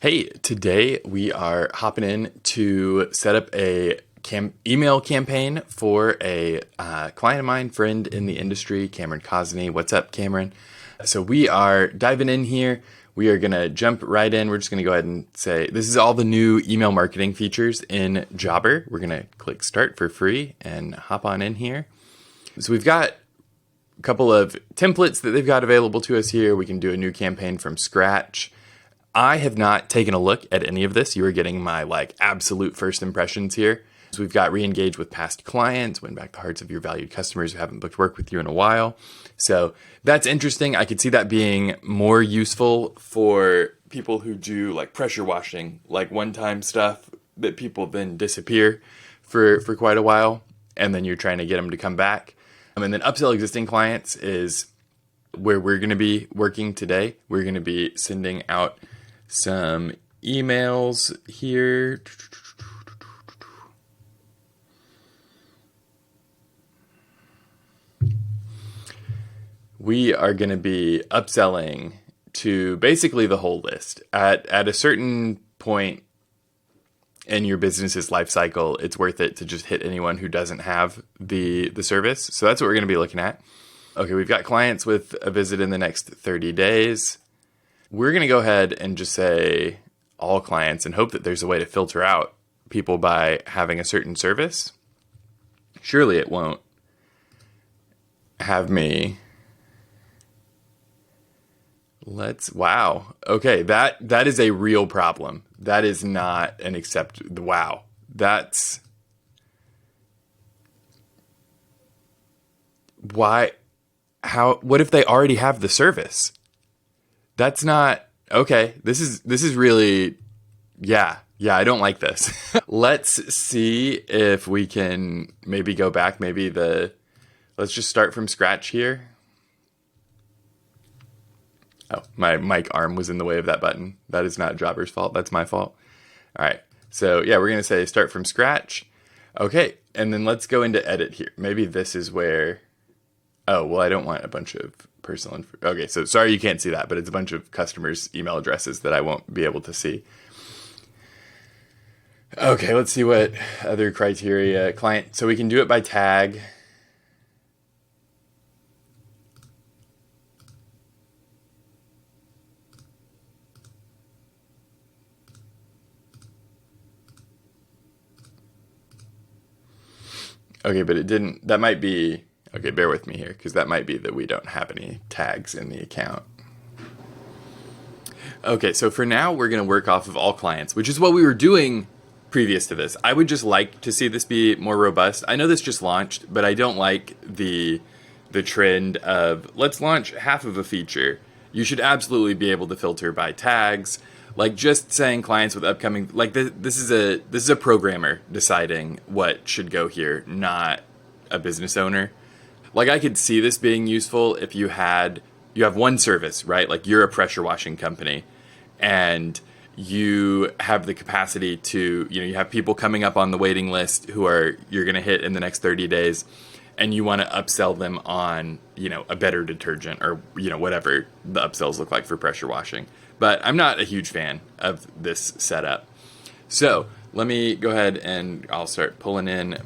Hey, today we are hopping in to set up a email campaign for a client of mine, friend in the industry, Cameron Cosney. What's up, Cameron? So we are diving in here. We are going to jump right in. We're just going to go ahead and say, this is all the new email marketing features in Jobber. We're going to click start for free and hop on in here. So we've got a couple of templates that they've got available to us here. We can do a new campaign from scratch. I have not taken a look at any of this. You are getting my absolute first impressions here. So we've got re-engage with past clients, win back the hearts of your valued customers who haven't booked work with you in a while. So that's interesting. I could see that being more useful for people who do pressure washing, one-time stuff that people then disappear for quite a while. And then you're trying to get them to come back. And then upsell existing clients is where we're going to be working today. We're going to be sending out some emails here. We are going to be upselling to basically the whole list. At a certain point in your business's life cycle, it's worth it to just hit anyone who doesn't have the service. So that's what we're going to be looking at. Okay, we've got clients with a visit in the next 30 days. We're going to go ahead and just say all clients and hope that there's a way to filter out people by having a certain service. Surely it won't have me. Wow. Okay, that is a real problem. That is not an wow. That's why. What if they already have the service? That's not okay. This is really, yeah, I don't like this. Let's see if we can maybe go back. Let's just start from scratch here. Oh, my mic arm was in the way of that button. That is not Jobber's fault. That's my fault. All right. So yeah, we're going to say start from scratch. Okay. And then let's go into edit here. Maybe this is where, oh, well, I don't want a bunch of personal info. Okay. So sorry, you can't see that, but it's a bunch of customers' email addresses that I won't be able to see. Okay. Let's see what other criteria client. So we can do it by tag. Okay, but it didn't, that might be, okay, bear with me here, because that might be that we don't have any tags in the account. Okay, so for now, we're going to work off of all clients, which is what we were doing previous to this. I would just like to see this be more robust. I know this just launched, but I don't like the trend of let's launch half of a feature. You should absolutely be able to filter by tags. Just saying clients with upcoming, this is a programmer deciding what should go here, not a business owner. I could see this being useful if you have one service, right? You're a pressure washing company and you have the capacity to, you have people coming up on the waiting list you're going to hit in the next 30 days. And you want to upsell them on, a better detergent or, whatever the upsells look like for pressure washing. But I'm not a huge fan of this setup. So let me go ahead and I'll start pulling in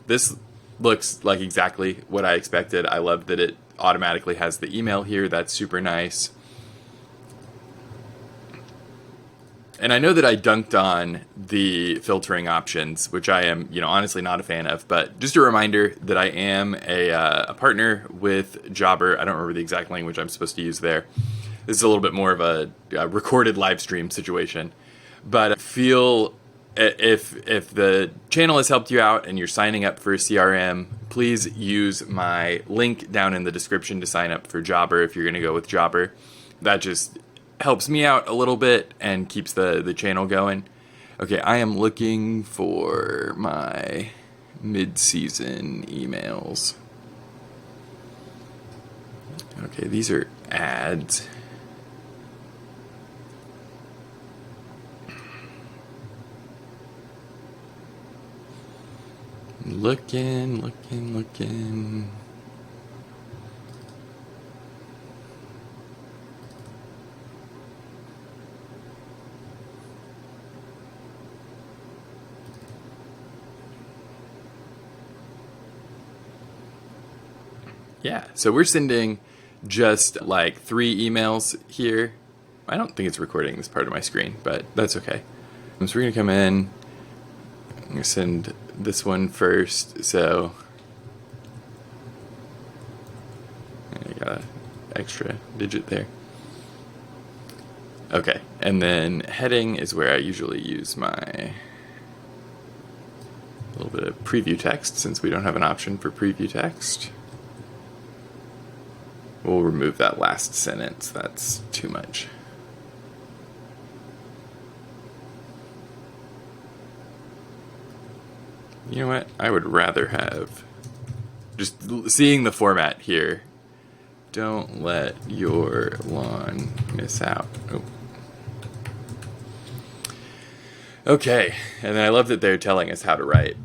this looks like exactly what I expected. I love that it automatically has the email here. That's super nice. And I know that I dunked on the filtering options, which I am, honestly not a fan of. But just a reminder that I am a partner with Jobber. I don't remember the exact language I'm supposed to use there. This is a little bit more of a recorded live stream situation. But feel if the channel has helped you out and you're signing up for a CRM, please use my link down in the description to sign up for Jobber if you're going to go with Jobber. That just helps me out a little bit and keeps the channel going. Okay, I am looking for my mid-season emails. Okay, these are ads. Looking. Yeah, so we're sending just like 3 emails here. I don't think it's recording this part of my screen, but that's okay. So we're going to come in. I'm going to send this one first. So I got an extra digit there. Okay, and then heading is where I usually use my little bit of preview text, since we don't have an option for preview text. We'll remove that last sentence. That's too much. You know what? I would rather have, just seeing the format here, don't let your lawn miss out. Oh. Okay, and then I love that they're telling us how to write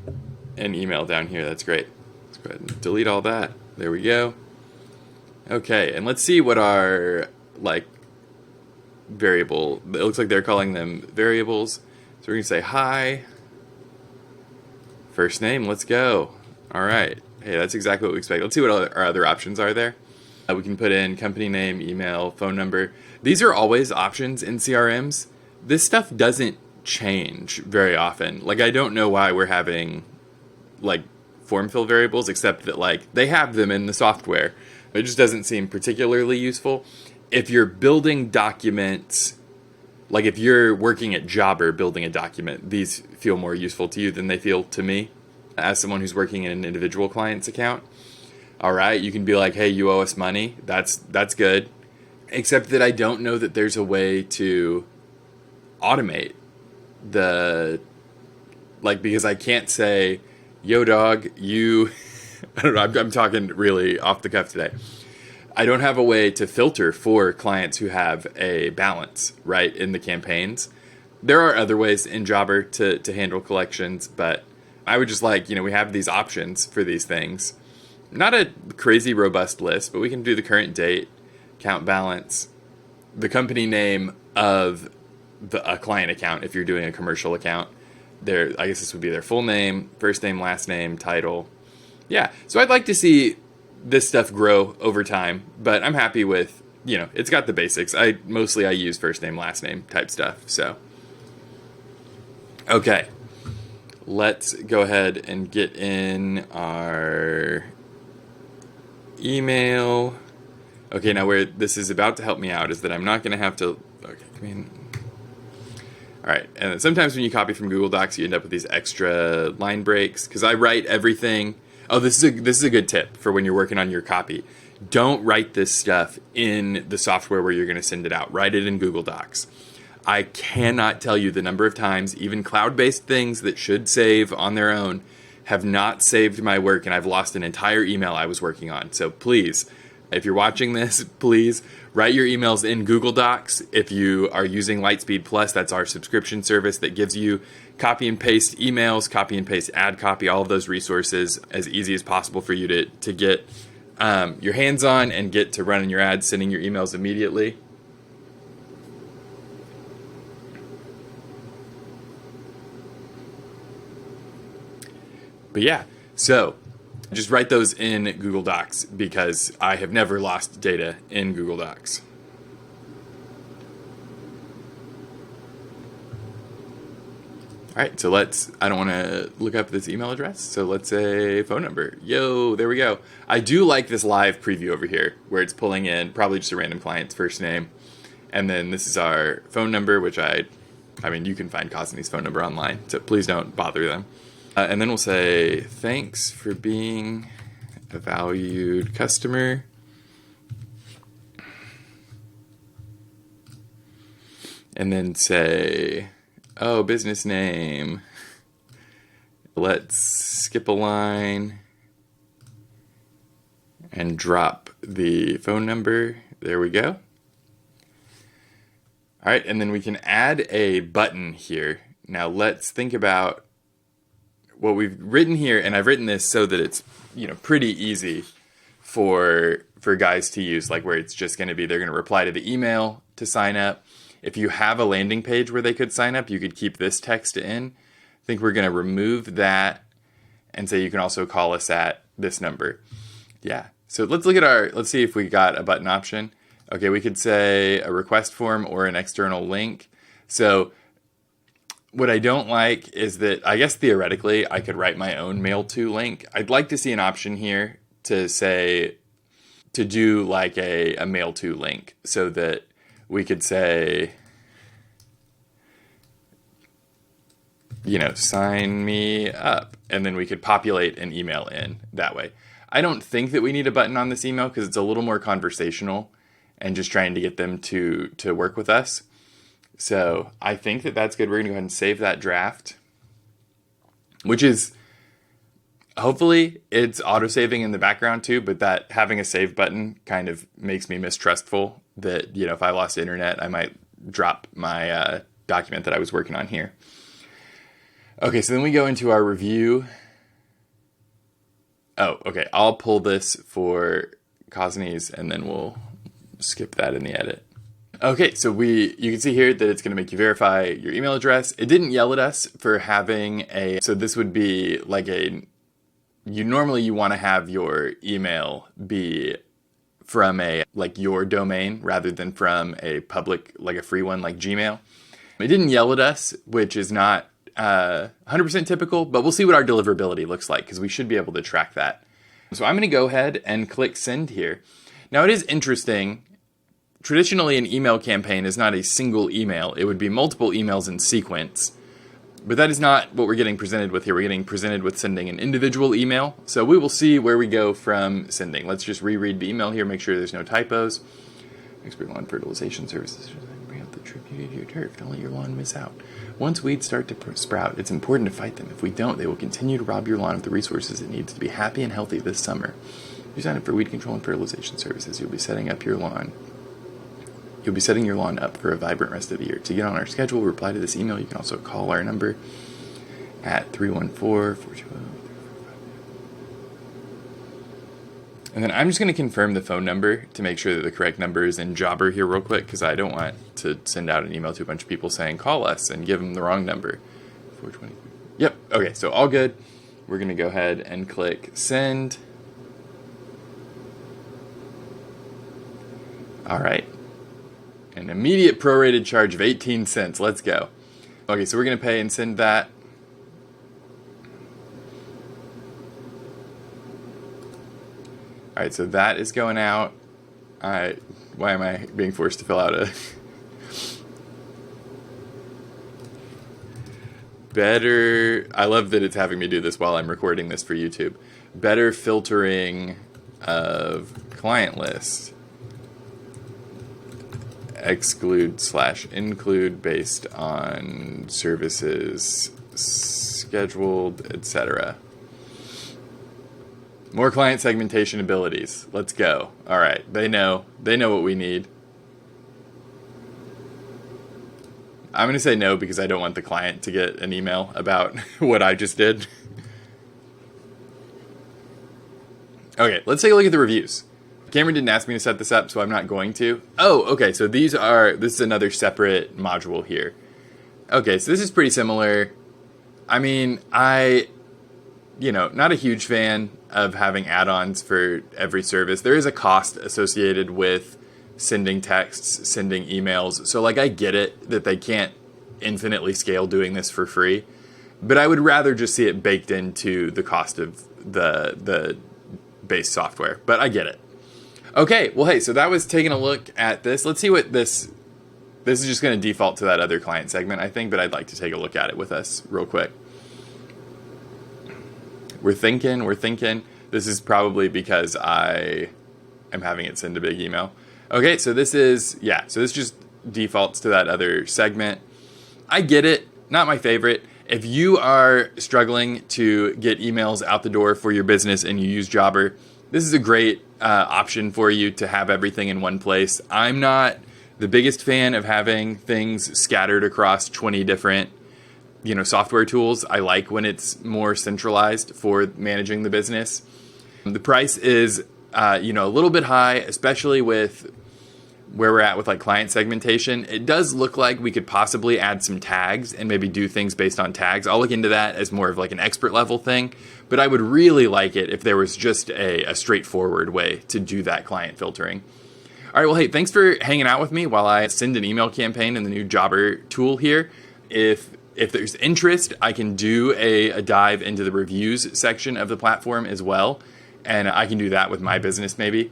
an email down here. That's great. Let's go ahead and delete all that. There we go. Okay, and let's see what our, like, variable, it looks like they're calling them variables. So we're going to say hi, first name, let's go. All right. Hey, that's exactly what we expect. Let's see what our other options are there. We can put in company name, email, phone number. These are always options in CRMs. This stuff doesn't change very often. Like, I don't know why we're having, like, form fill variables, except that, like, they have them in the software. It just doesn't seem particularly useful. If you're building documents, like if you're working at Jobber building a document, these feel more useful to you than they feel to me as someone who's working in an individual client's account. All right, you can be like, hey, you owe us money. That's good. Except that I don't know that there's a way to automate the, like, because I can't say, yo dog, you, I don't know, I'm talking really off the cuff today. I don't have a way to filter for clients who have a balance, right, in the campaigns. There are other ways in Jobber to handle collections, but I would just like, we have these options for these things. Not a crazy robust list, but we can do the current date, account balance, the company name of a client account if you're doing a commercial account. I guess this would be their full name, first name, last name, title. Yeah, so I'd like to see this stuff grow over time, but I'm happy with, it's got the basics. I use first name, last name type stuff. So, okay, let's go ahead and get in our email. Okay, now where this is about to help me out is that I'm not going to have to, all right, and sometimes when you copy from Google Docs, you end up with these extra line breaks, because I write everything. Oh, this is a good tip for when you're working on your copy. Don't write this stuff in the software where you're going to send it out. Write it in Google Docs. I cannot tell you the number of times, even cloud-based things that should save on their own have not saved my work, and I've lost an entire email I was working on. So please, if you're watching this, please write your emails in Google Docs. If you are using Lightspeed Plus, that's our subscription service that gives you copy and paste emails, copy and paste ad copy, all of those resources as easy as possible for you to get your hands on and get to running your ads, sending your emails immediately. But yeah, so just write those in Google Docs, because I have never lost data in Google Docs. All right, so I don't want to look up this email address, so let's say phone number. Yo, there we go. I do like this live preview over here, where it's pulling in probably just a random client's first name. And then this is our phone number, which I mean, you can find Cosney's phone number online, so please don't bother them. And then we'll say, thanks for being a valued customer. And then say, oh, business name. Let's skip a line and drop the phone number. There we go. All right, and then we can add a button here. Now let's think about what we've written here, and I've written this so that it's, pretty easy for guys to use, like where it's just going to be, they're going to reply to the email to sign up. If you have a landing page where they could sign up, you could keep this text in. I think we're going to remove that and say you can also call us at this number. Yeah. So let's see if we got a button option. Okay, we could say a request form or an external link. So what I don't like is that I guess theoretically I could write my own mail to link. I'd like to see an option here to say, to do like a mail to link so that we could say, sign me up. And then we could populate an email in that way. I don't think that we need a button on this email because it's a little more conversational and just trying to get them to work with us. So I think that that's good. We're going to go ahead and save that draft, which is hopefully it's auto-saving in the background too, but that having a save button kind of makes me mistrustful that, if I lost internet, I might drop my document that I was working on here. Okay, so then we go into our review. Oh, okay. I'll pull this for Cosney's and then we'll skip that in the edit. Okay, so you can see here that it's going to make you verify your email address. It didn't yell at us for having so this would be like normally you want to have your email be from your domain rather than from a public, like a free one like Gmail. It didn't yell at us, which is not 100% typical, but we'll see what our deliverability looks like because we should be able to track that. So I'm going to go ahead and click send here. Now it is interesting. Traditionally, an email campaign is not a single email. It would be multiple emails in sequence. But that is not what we're getting presented with here. We're getting presented with sending an individual email. So we will see where we go from sending. Let's just reread the email here, make sure there's no typos. Expert lawn fertilization services. Bring out the true beauty of your turf. Don't let your lawn miss out. Once weeds start to sprout, it's important to fight them. If we don't, they will continue to rob your lawn of the resources it needs to be happy and healthy this summer. If you sign up for weed control and fertilization services, you'll be setting your lawn up for a vibrant rest of the year. To get on our schedule, reply to this email. You can also call our number at 314-420. And then I'm just going to confirm the phone number to make sure that the correct number is in Jobber here real quick because I don't want to send out an email to a bunch of people saying call us and give them the wrong number. 420. Yep. Okay, so all good. We're going to go ahead and click send. All right. An immediate prorated charge of 18 cents. Let's go. Okay, so we're going to pay and send that. All right, so that is going out. Why am I being forced to fill out a... I love that it's having me do this while I'm recording this for YouTube. Better filtering of client list. Exclude/include based on services scheduled, etc. More client segmentation abilities. Let's go. All right, they know what we need. I'm going to say no because I don't want the client to get an email about what I just did. Okay, let's take a look at the reviews. Cameron didn't ask me to set this up, so I'm not going to. Oh, okay, so this is another separate module here. Okay, so this is pretty similar. I mean, not a huge fan of having add-ons for every service. There is a cost associated with sending texts, sending emails. So, I get it that they can't infinitely scale doing this for free. But I would rather just see it baked into the cost of the base software. But I get it. Okay, well, hey, so that was taking a look at this. Let's see what this is just going to default to that other client segment, I think, but I'd like to take a look at it with us real quick. We're thinking. This is probably because I am having it send a big email. Okay, so this just defaults to that other segment. I get it, not my favorite. If you are struggling to get emails out the door for your business and you use Jobber, this is a great option for you to have everything in one place. I'm not the biggest fan of having things scattered across 20 different, software tools. I like when it's more centralized for managing the business. The price is, a little bit high, especially with where we're at with like client segmentation. It does look like we could possibly add some tags and maybe do things based on tags. I'll look into that as more of like an expert level thing, but I would really like it if there was just a straightforward way to do that client filtering. All right, well, hey, thanks for hanging out with me while I send an email campaign in the new Jobber tool here. If there's interest, I can do a dive into the reviews section of the platform as well, and I can do that with my business maybe.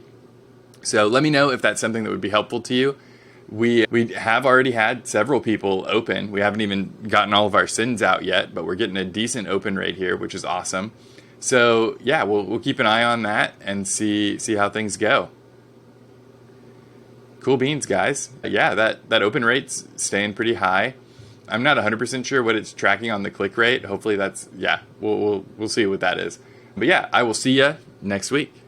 So let me know if that's something that would be helpful to you. We have already had several people open. We haven't even gotten all of our sends out yet, but we're getting a decent open rate here, which is awesome. So yeah, we'll keep an eye on that and see how things go. Cool beans, guys. Yeah, that open rate's staying pretty high. I'm not 100% sure what it's tracking on the click rate. Hopefully that's, yeah, we'll see what that is. But yeah, I will see you next week.